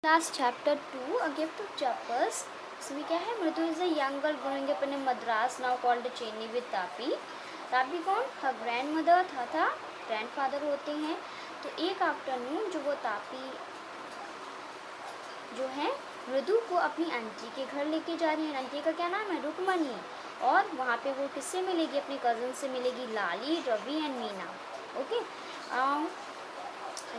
Last chapter 2, A Gift of Chappals. इसमें क्या है, मृदु is a young girl growing up in Madras now called Chennai with Tapi. Tapi कौन, हर grand mother तथा ग्रैंड फादर होते हैं. तो एक आफ्टरनून जो वो तापी जो है मृदु को अपनी आंटी के घर लेके जा रही है. आंटी का क्या नाम है, रुकमणी. और वहाँ पे वो किससे मिलेगी, अपने कज़न से मिलेगी, Lali, Ravi and Meena. Okay.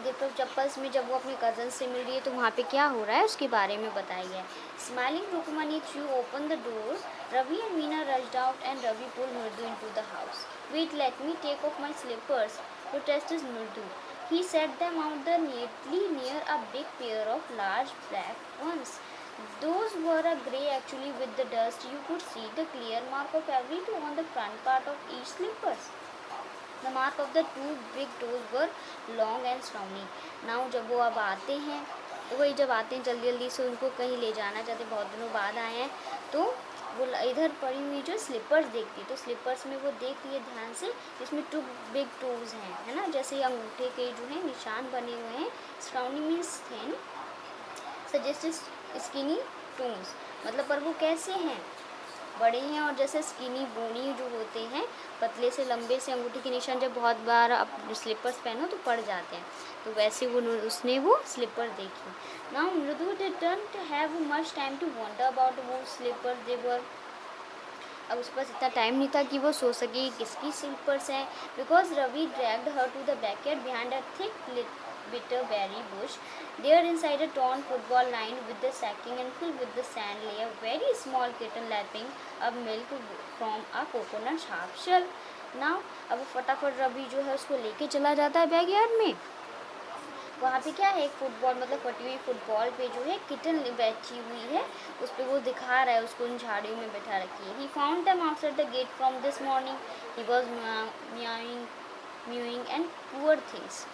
Gift of chappals में जब वो अपने कज़न से मिल रही है तो वहाँ पे क्या हो रहा है उसके बारे में बताया गया है. Smiling Rukmani threw open the door. Ravi and Meena rushed out and Ravi pulled Mridu into the house. Wait, let me take off my slippers, protested Mridu. He set them out the neatly near a big pair of large black ones. Those were a grey actually with the dust. You could see the clear mark of every toe on the front part of each slippers. The mark of the two big toes were long and stony. Now जब वो अब आते हैं तो वही जब आते हैं जल्दी जल्दी से उनको कहीं ले जाना चाहते, बहुत दिनों बाद आए हैं, तो वो इधर पड़ी हुई जो स्लीपर्स देखती, तो स्लीपर्स में वो देखती है ध्यान से, इसमें टू बिग टोज हैं, है ना, जैसे अंगूठे के जो है निशान बने हुए हैं. Scrawny means thin, suggest skinny tones, मतलब पर वो कैसे हैं, बड़े हैं, और जैसे स्किनी बोनी जो होते हैं, पतले से लंबे से अंगूठी के निशान जब बहुत बार आप स्लीपर्स पहनो तो पड़ जाते हैं, तो वैसे उसने वो स्लीपर देखी. Now Mridu didn't have much time to wonder about वो स्लीपर दे वर. अब उसके पास इतना टाइम नहीं था कि वो सोच सके किसकी स्लीपर्स हैं, because Ravi dragged her to the backyard behind a thick bitter berry bush. There inside a torn football lined with the sacking and filled with the sand lay a very small kitten lapping up milk from a coconut sharp shell. Now अब फटाफट रवि जो है उसको लेके चला जाता है backyard में. वहाँ पे क्या है, एक फुटबॉल मतलब फटी हुई फुटबॉल पे जो है किटन बैठी हुई है, उस पर वो दिखा रहा है उसको उन झाड़ियों में बैठा रखी है. He found them outside the gate from this morning. He was mewing and poor things,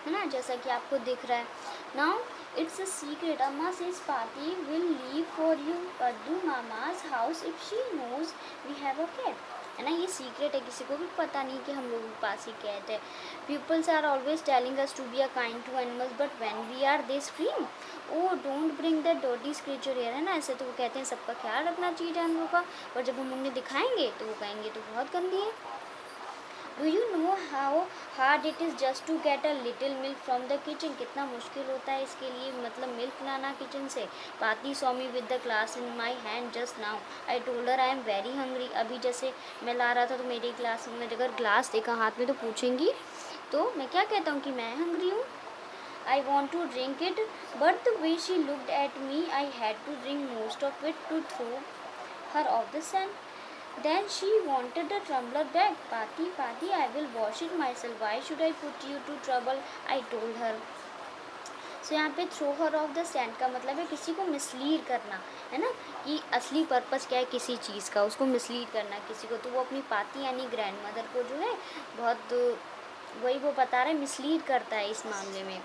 है ना, जैसा कि आपको दिख रहा है. Now it's a secret. Amma says party will leave for you Paddu Mama's house if she knows we have a cat. है ना, ये सीक्रेट है, किसी को भी पता नहीं कि हम लोगों के पास ही कैट है. Peoples are always telling us to be a kind to animals but when we are they scream, oh don't bring that dirty creature here. है ना, ऐसे तो वो कहते हैं सबका ख्याल रखना चाहिए जानवरों का, और जब हम उन्हें दिखाएंगे तो वो कहेंगे तो बहुत गंदी है. Do you know how hard it is just to get a little milk from the kitchen. कितना मुश्किल होता है इसके लिए, मतलब मिल्क लाना किचन से. पाती saw me with the glass in my hand just now. I told her I am very hungry. अभी जैसे मैं ला रहा था तो मेरी ग्लास में अगर ग्लास देखा हाथ में तो पूछेंगी, तो मैं क्या कहता हूँ कि मैं हंग्री हूँ. I want to drink it, but the way she looked at me, I had to drink most of it to throw her off the scent. Then she wanted the tumbler back. Pati, Pati, I will wash it myself. Why should I put you to trouble? I told her. So यहाँ पे throw her off the stand का मतलब है किसी को mislead करना, है ना, कि असली पर्पस क्या है किसी चीज़ का, उसको मिसलीड करना किसी को. तो वो अपनी पाती यानी ग्रैंड मदर को जो है बहुत वही वो बता रहा है, मिसलीड करता है इस मामले में.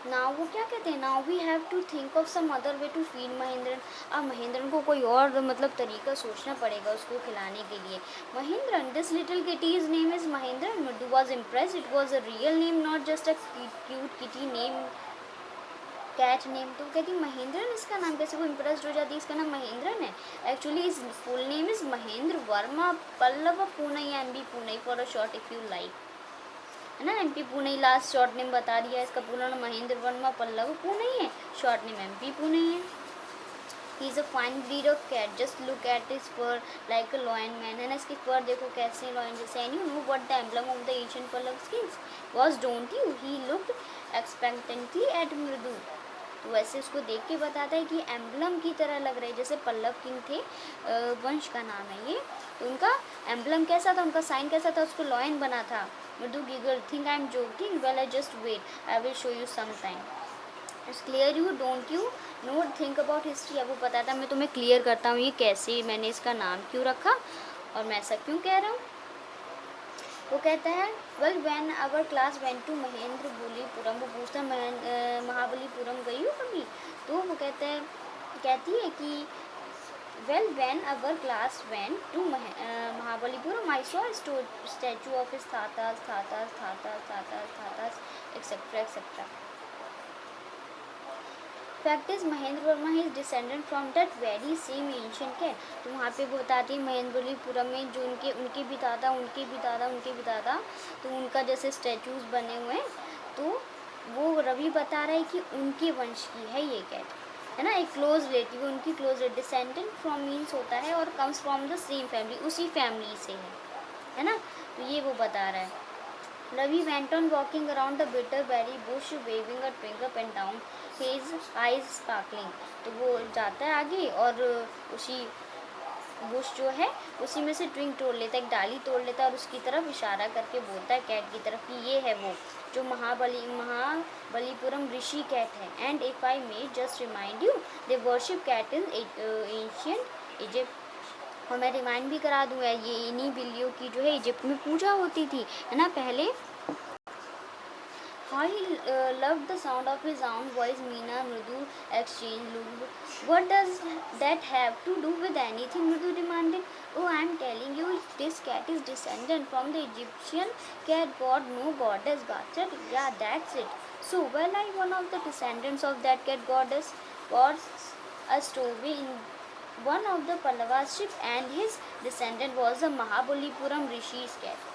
नाउ वो क्या कहते हैं, now we have to think of some other way to feed Mahendran. अब महेंद्रन को कोई और मतलब तरीका सोचना पड़ेगा उसको खिलाने के लिए. Mahendran, this little kitty's name is Mahendran. Mridu was impress. It was a real name, not just a cute kitty name, cat name. तो कहती महेंद्रन इसका नाम, कैसे वो इम्प्रेस्ड हो जाती है, इसका नाम महेंद्रन है. Actually is full name is Mahendra Varma Pallava Poonai MB Poonai for a short if you like. है ना, MP Pune last short name बता दिया. इसका पूरा नाम महेंद्र वर्मा पल्लव पुणे है, शॉर्ट नेम एमपी पुणे है. He is a fine breed of cat. Just look at his fur like a lion mane. है ना, इसके फर देखो कैसे लॉयन जैसे. And you know what the emblem of the Asian Pallava skins was, don't you. He looked expectantly at Mridu. तो वैसे उसको देख के बताता है कि एम्बलम की तरह लग रहा है, जैसे पल्लव किंग थे, वंश का नाम है ये, तो उनका एम्बलम कैसा था, उनका साइन कैसा था, उसको लॉयन बना था. Mridu giggle. Think I am joking. Well I just wait, I will show you some time. It's clear you don't you know think about history. अब वो पता था मैं तुम्हें क्लियर करता हूँ ये कैसे, मैंने इसका नाम क्यों रखा और मैं ऐसा क्यों कह रहा हूँ. वो कहता है well when our class went to Mahendrapuram. वो पूछता महाबलीपुरम गई हो कभी. तो वो कहती है कि well when our class went to Mahabalipuram I saw statue of his थातास etcetera etcetera. Fact is Mahendra Varma is descendant from that very same ancient cat. तो वहाँ पे वो बताती है महेंद्रपुरम में जो उनके भी दादा तो उनका जैसे स्टैचूज बने हुए हैं, तो वो रवि बता रहा है कि उनके वंश की है ये कैट, है ना, एक क्लोज रिलेटिव, उनकी क्लोज डिसेंडेंट फ्रॉम मीन्स होता है और comes from the same family, उसी फैमिली से है ना, तो ये वो बता रहा है। Ravi went on walking around the bitterberry bush, waving a twig up and down, his eyes sparkling. तो वो जाता है आगे और उसी बुश जो है उसी में से ट्विंग तोड़ लेता है, एक डाली तोड़ लेता है और उसकी तरफ इशारा करके बोलता है कैट की तरफ कि ये है वो जो महाबलीपुरम ऋषि कैट है। And if I may just remind you, they worship cat in ancient Egypt. और मैं रिमाइंड भी करा दूँ, ये इन्हीं बिल्लियों की जो है इजिप्ट में पूजा होती थी, है ना पहले। How he loved the sound of his own voice. Meena Mridu exchanged look. What does that have to do with anything? Mridu demanded. Oh, I am telling you, this cat is descendant from the Egyptian cat god, no goddess bastard. Yeah, that's it. So, well, I one of the descendants of that cat goddess was a stowaway in one of the Pallavas ship, and his descendant was the Mahabalipuram Rishi's cat.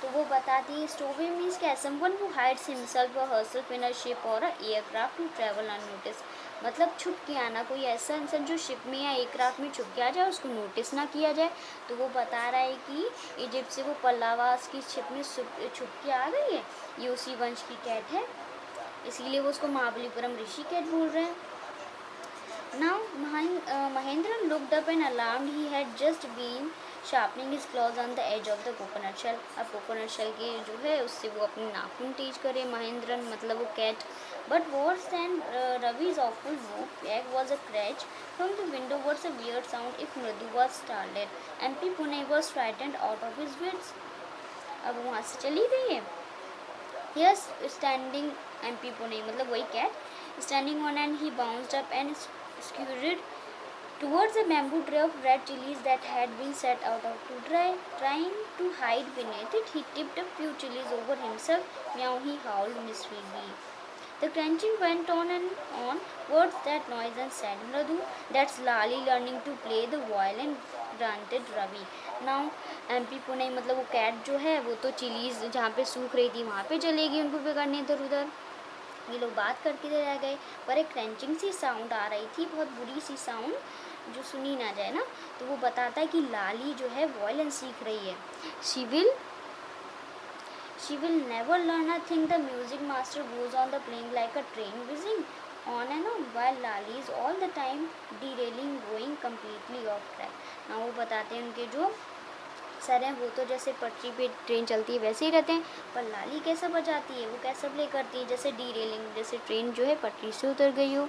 तो वो बताती है स्टोवे means क्या, someone who hides himself और herself in a ship और aircraft to travel unnoticed. मतलब छुप के आना, कोई ऐसा इंसान जो शिप में या एयरक्राफ्ट में छुप के आ जाए, उसको नोटिस ना किया जाए। तो वो बता रहा है कि इजिप्ट से वो पल्लावास की शिप में छुप के आ गई है, ये उसी वंश की कैट है, इसीलिए वो उसको महाबलीपुरम ऋषि कैट बोल रहे हैं। Now Mahendra looked up and alarmed. He had just been sharpening his claws on the edge of the coconut shell. अब coconut shell के जो है उससे वो अपने नाखून तेज करे महेंद्रन, मतलब वो cat. But worse than Ravi's awful whoop was a crash from the window. Was a weird sound if Mridu was startled. MP Pune was frightened out of his wits. अब वहाँ से चली गई है। Yes, standing MP Pune, मतलब वही cat standing on, and he bounced up and scurried towards a bamboo tray of red chilies that had been set out to dry. Trying to hide beneath it, he tipped a few chilies over himself. Meow, he howled miserably. The crunching went on and on. What's that noise? And said Mridu. That's Lali learning to play the violin, grunted Ravi. Now MP Pune मतलब वो cat जो है वो तो chillies जहाँ पे सूख रही थी वहाँ पे चलेगी उनको बिगाड़ने इधर उधर। ये लोग बात करके रह गए, पर एक क्रंचिंग सी साउंड आ रही थी, बहुत बुरी सी साउंड जो सुनी ना जाए ना। तो वो बताता है कि लाली जो है वायलिन सीख रही है। She will never learn a thing. The music master goes on the playing like a train whizzing on and on, while Lali is all the time derailing, going completely off track. ना वो बताते हैं उनके जो sir हैं वो तो जैसे पटरी पे ट्रेन चलती है वैसे ही रहते हैं, पर लाली कैसा बजाती है, वो कैसा प्ले करती है जैसे डीरेलिंग, जैसे ट्रेन जो है पटरी से उतर गई हो।